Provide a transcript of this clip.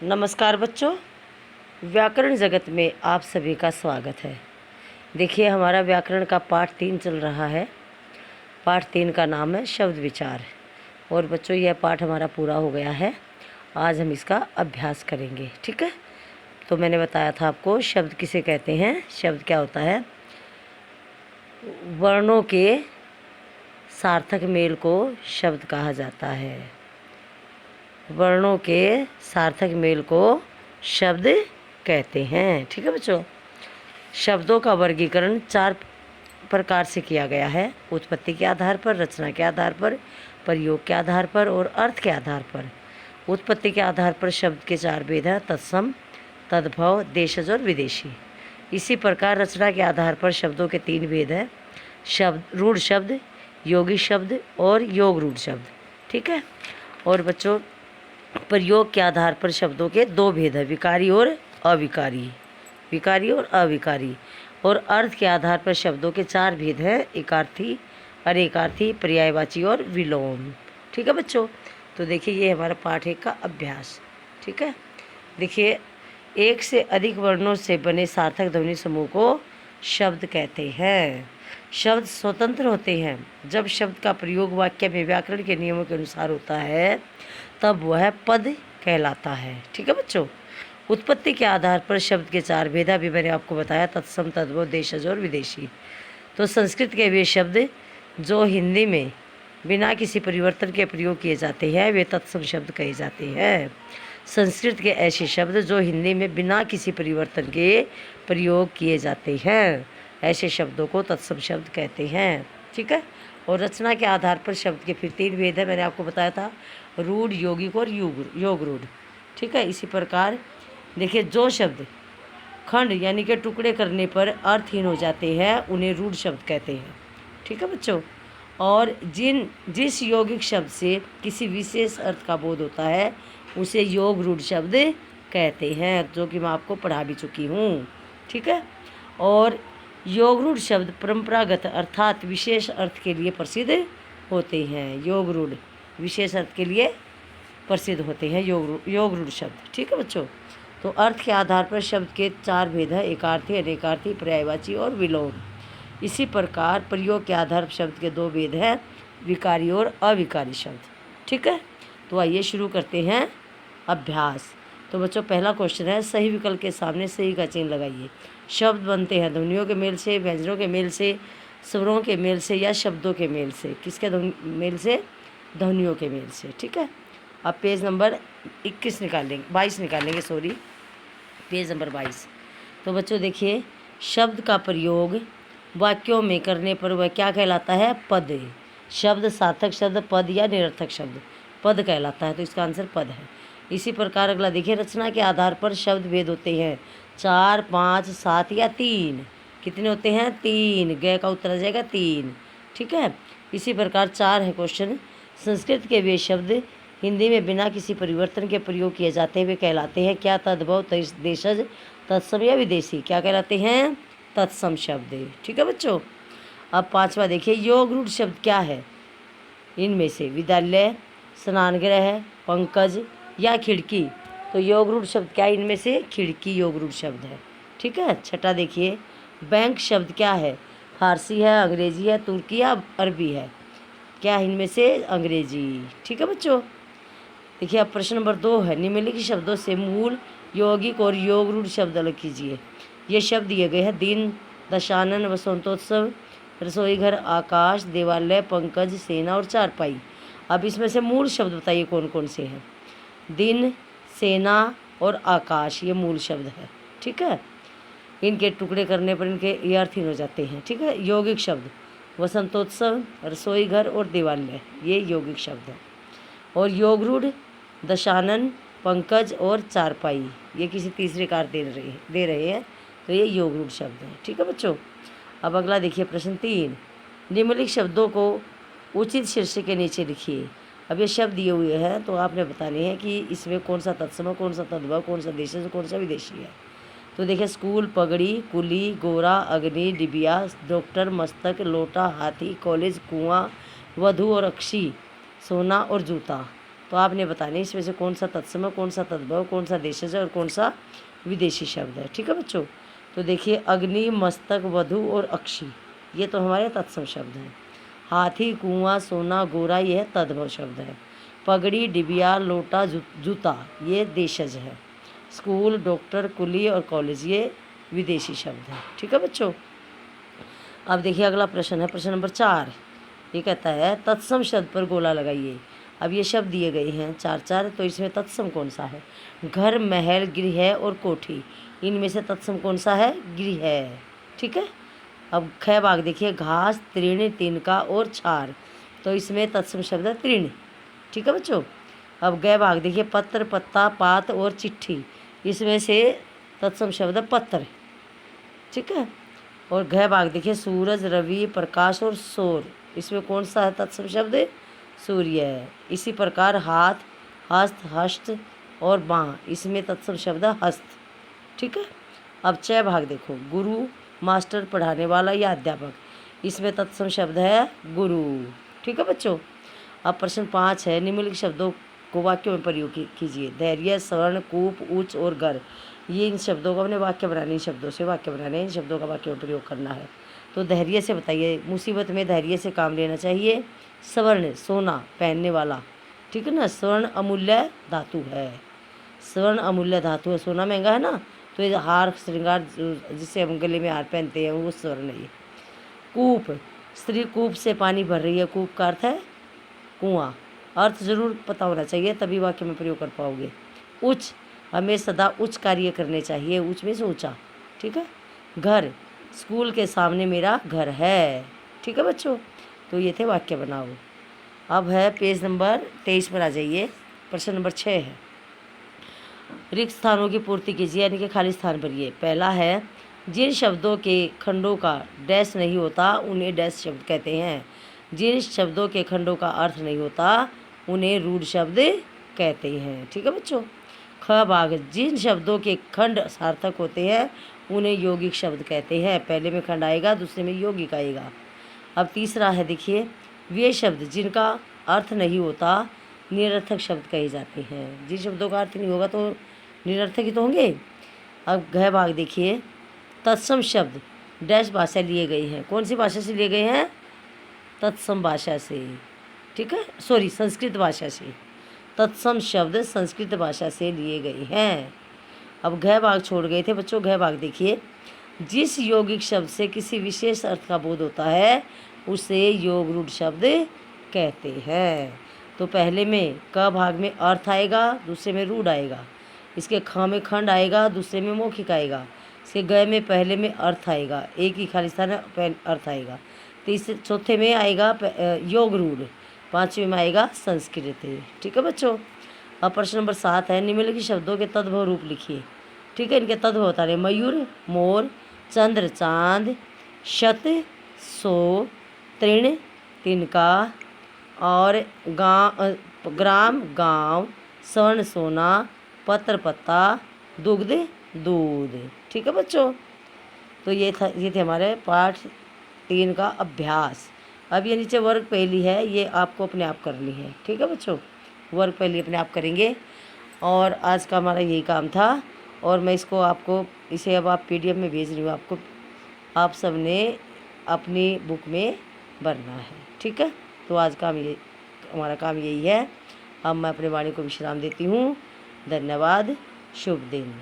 नमस्कार बच्चों, व्याकरण जगत में आप सभी का स्वागत है। देखिए, हमारा व्याकरण का पाठ 3 चल रहा है। पाठ 3 का नाम है शब्द विचार। और बच्चों, यह पाठ हमारा पूरा हो गया है। आज हम इसका अभ्यास करेंगे, ठीक है। तो मैंने बताया था आपको शब्द किसे कहते हैं। शब्द क्या होता है? वर्णों के सार्थक मेल को शब्द कहा जाता है। वर्णों के सार्थक मेल को शब्द कहते हैं, ठीक है बच्चों। शब्दों का वर्गीकरण 4 प्रकार से किया गया है: उत्पत्ति के आधार पर, रचना के आधार पर, प्रयोग के आधार पर और अर्थ के आधार पर। उत्पत्ति के आधार पर शब्द के 4 भेद हैं: तत्सम, तद्भव, देशज और विदेशी। इसी प्रकार रचना के आधार पर शब्दों के 3 भेद हैं: शब्द रूढ़ शब्द, योगी शब्द और योग रूढ़ शब्द, ठीक है। और बच्चों, प्रयोग के आधार पर शब्दों के 2 भेद हैं: विकारी और अविकारी, विकारी और अविकारी। और अर्थ के आधार पर शब्दों के 4 भेद हैं: एकार्थी, अनेकार्थी, पर्यायवाची और विलोम, ठीक है बच्चों। तो देखिए, ये हमारा पाठ 1 का अभ्यास, ठीक है। देखिए, एक से अधिक वर्णों से बने सार्थक ध्वनि समूह को शब्द कहते हैं। शब्द स्वतंत्र होते हैं। जब शब्द का प्रयोग वाक्य में व्याकरण के नियमों के अनुसार होता है तब वह पद कहलाता है, ठीक है बच्चों। उत्पत्ति के आधार पर शब्द के 4 भेद भी मैंने आपको बताया: तत्सम, तद्भव, देशज और विदेशी। तो संस्कृत के वे शब्द जो हिंदी में बिना किसी परिवर्तन के प्रयोग किए जाते हैं वे तत्सम शब्द कहे जाते हैं। संस्कृत के ऐसे शब्द जो हिंदी में बिना किसी परिवर्तन के प्रयोग किए जाते हैं, ऐसे शब्दों को तत्सम शब्द कहते हैं, ठीक है। और रचना के आधार पर शब्द के फिर 3 भेद है, मैंने आपको बताया था: रूढ़, यौगिक और योग रूढ़, ठीक है। इसी प्रकार देखिए, जो शब्द खंड यानी कि टुकड़े करने पर अर्थहीन हो जाते हैं उन्हें रूढ़ शब्द कहते हैं, ठीक है बच्चों। और जिस यौगिक शब्द से किसी विशेष अर्थ का बोध होता है उसे योग रूढ़ शब्द कहते हैं, जो कि मैं आपको पढ़ा भी चुकी हूँ, ठीक है। और योग रूढ़ शब्द परंपरागत अर्थात विशेष अर्थ के लिए प्रसिद्ध होते हैं। योग रूढ़ विशेष अर्थ के लिए प्रसिद्ध होते हैं, योग रूढ़ शब्द, ठीक है बच्चों। तो अर्थ के आधार पर शब्द के 4 भेद हैं: एकार्थी, अनेकार्थी, पर्यायवाची और विलोम। इसी प्रकार प्रयोग के आधार पर शब्द के 2 भेद हैं: विकारी और अविकारी शब्द, ठीक है। तो आइए शुरू करते हैं अभ्यास। तो बच्चों, पहला क्वेश्चन है: सही विकल्प के सामने सही का चिन्ह लगाइए। शब्द बनते हैं ध्वनियों के मेल से, व्यंजनों के मेल से, स्वरों के मेल से या शब्दों के मेल से। किसके मेल से? ध्वनियों के मेल से, ठीक है। अब पेज नंबर 21 निकालेंगे, 22 निकालेंगे, सॉरी, पेज नंबर 22। तो बच्चों देखिए, शब्द का प्रयोग वाक्यों में करने पर वह क्या कहलाता है? पद। शब्द सार्थक शब्द, पद या निरर्थक शब्द, पद कहलाता है। तो इसका आंसर पद है। इसी प्रकार अगला देखिए, रचना के आधार पर शब्द भेद होते हैं: 4, 5, 7 या 3। कितने होते हैं? 3। गए का उत्तर आ जाएगा 3, ठीक है। इसी प्रकार 4 है क्वेश्चन: संस्कृत के वे शब्द हिंदी में बिना किसी परिवर्तन के प्रयोग किए जाते हैं वे कहलाते हैं क्या? तद्भव, देशज, तत्सम या विदेशी। क्या कहलाते हैं? तत्सम शब्द, ठीक है बच्चों। अब 5वां देखिए, योग रूढ़ शब्द क्या है? इनमें से विद्यालय, स्नानगृह, पंकज या खिड़की। तो योग रूढ़ शब्द क्या है? इनमें से खिड़की योग रूढ़ शब्द है, ठीक है। 6ठा देखिए, बैंक शब्द क्या है? फारसी है, अंग्रेजी है, तुर्की या अरबी है। क्या इनमें से? अंग्रेजी, ठीक है बच्चों। देखिए, अब प्रश्न नंबर 2 है: निम्नलिखित शब्दों से मूल, यौगिक और योग रूढ़ शब्द अलग कीजिए। ये शब्द दिए गए हैं: दिन, दशानन, वसंतोत्सव, रसोई घर, आकाश, देवालय, पंकज, सेना और चारपाई। अब इसमें से मूल शब्द बताइए कौन कौन से हैं। दिन, सेना और आकाश ये मूल शब्द है, ठीक है। इनके टुकड़े करने पर इनके ये अर्थहीन हो जाते हैं, ठीक है। यौगिक शब्द वसंतोत्सव, रसोई घर और देवालय ये यौगिक शब्द हैं। और योग रूढ़, दशानन, पंकज और चारपाई ये किसी तीसरे कार दे रहे हैं, तो ये योग रूढ़ शब्द हैं, ठीक है बच्चों। अब अगला देखिए, प्रश्न 3: निम्नलिखित शब्दों को उचित शीर्षक के नीचे लिखिए। अब ये शब्द दिए हुए हैं तो आपने बताने हैं कि इसमें कौन सा तत्सम, कौन सा तद्भव, कौन सा देशज, कौन सा विदेशी है। तो देखिए, स्कूल, पगड़ी, कुली, गोरा, अग्नि, डिबिया, डॉक्टर, मस्तक, लोटा, हाथी, कॉलेज, कुआं, वधु और अक्षी, सोना और जूता। तो आपने बताना है इसमें से कौन सा तत्सम है, कौन सा तद्भव, कौन सा देशज है और कौन सा विदेशी शब्द है। ठीक है बच्चों। तो देखिए अग्नि, मस्तक, वधु और अक्षी ये तो हमारे तत्सम शब्द हैं। हाथी, कुआं, सोना, गोरा ये तद्भव शब्द है। पगड़ी, डिबिया, लोटा, जूता ये देशज है। स्कूल, डॉक्टर, कुली और कॉलेज ये विदेशी शब्द है। ठीक है बच्चों। अब देखिए अगला प्रश्न है प्रश्न नंबर 4। ये कहता है तत्सम शब्द पर गोला लगाइए। अब ये शब्द दिए गए हैं 4 तो इसमें तत्सम कौन सा है? घर, महल, गृह और कोठी इनमें से तत्सम कौन सा है? गृह है। ठीक है। अब ख भाग देखिए घास, तृण, तिनका और छार तो इसमें तत्सम शब्द है तृण। ठीक है बच्चों। अब ग भाग देखिए पत्र, पत्ता, पात और चिट्ठी इसमें से तत्सम शब्द है पत्र। ठीक है। और घ भाग देखिए सूरज, रवि, प्रकाश और सौर इसमें कौन सा है तत्सम शब्द? सूर्य है। इसी प्रकार हाथ, हस्त, हस्त और बाँह इसमें तत्सम शब्द है हस्त। ठीक है। अब च भाग देखो गुरु, मास्टर, पढ़ाने वाला या अध्यापक इसमें तत्सम शब्द है गुरु। ठीक है बच्चों। अब प्रश्न 5 है निम्नलिखित शब्दों को वाक्यों में प्रयोग कीजिए। धैर्य, स्वर्ण, कूप, उच्च और घर ये इन शब्दों को अपने वाक्य बनाने, इन शब्दों से वाक्य बनाने, इन शब्दों का वाक्य में प्रयोग करना है। तो धैर्य से बताइए मुसीबत में धैर्य से काम लेना चाहिए। स्वर्ण सोना पहनने वाला। ठीक है ना। स्वर्ण अमूल्य धातु है। स्वर्ण अमूल्य धातु है। सोना महंगा है ना तो ये हार श्रृंगार जिससे हम गले में हार पहनते हैं वो स्वर्ण है। कूप स्त्री कूप से पानी भर रही है। कूप का अर्थ है कुआं। अर्थ जरूर पता होना चाहिए तभी वाक्य में प्रयोग कर पाओगे। उच्च हमें सदा उच्च कार्य करने चाहिए। उच्च में से ऊंचा। ठीक है। घर स्कूल के सामने मेरा घर है। ठीक है बच्चों। तो ये थे वाक्य बनाओ। अब है पेज नंबर 23 पर आ जाइए। प्रश्न नंबर 6 है रिक्त स्थानों की पूर्ति कीजिए यानी कि खाली स्थान भरिए। पहला है जिन शब्दों के खंडों का डैश नहीं होता उन्हें डैश शब्द कहते हैं। जिन शब्दों के खंडों का अर्थ नहीं होता उन्हें रूढ़ शब्द कहते हैं। ठीक है बच्चों। ख भाग जिन शब्दों के खंड सार्थक होते हैं उन्हें यौगिक शब्द कहते हैं। पहले में खंड आएगा दूसरे में यौगिक आएगा। अब तीसरा है देखिए वे शब्द जिनका अर्थ नहीं होता निरर्थक शब्द कहे जाते हैं। जिन शब्दों का अर्थ नहीं होगा तो निरर्थक ही तो होंगे। अब घ भाग देखिए तत्सम शब्द डैश भाषा लिए गए हैं। कौन सी भाषा से लिए गए हैं? तत्सम भाषा से। ठीक है सॉरी संस्कृत भाषा से। तत्सम शब्द संस्कृत भाषा से लिए गए हैं। अब घ भाग छोड़ गए थे बच्चों। घ भाग देखिए जिस यौगिक शब्द से किसी विशेष अर्थ का बोध होता है उसे योग रूढ़ शब्द कहते हैं। तो पहले में क भाग में अर्थ आएगा दूसरे में रूढ़ आएगा। इसके ख में खंड आएगा दूसरे में मौखिक आएगा। इसके ग में पहले में अर्थ आएगा एक ही खाली स्थान अर्थ आएगा। तीसरे चौथे में आएगा योग रूढ़। पाँचवें में आएगा संस्कृत। ठीक है बच्चों। अब प्रश्न नंबर 7 है निम्नलिखित शब्दों के तद्भव रूप लिखिए। ठीक है। इनके तद्भव होता है मयूर मोर, चंद्र चांद, शत सौ, तृण तिनका और ग्राम गांव, स्वर्ण सोना, पत्र पत्ता, दुग्ध दूध। ठीक है बच्चों। तो ये थे हमारे पाठ 3 का अभ्यास। अब ये नीचे वर्ग पहली है ये आपको अपने आप करनी है। ठीक है बच्चों। वर्ग पहली अपने आप करेंगे और आज का हमारा यही काम था। और मैं इसको आपको इसे अब आप PDF में भेज रही हूँ आपको। आप सब ने अपनी बुक में भरना है। ठीक है। तो आज का हमारा काम यही है। अब मैं अपने वाणी को विश्राम देती हूँ। धन्यवाद। शुभ दिन।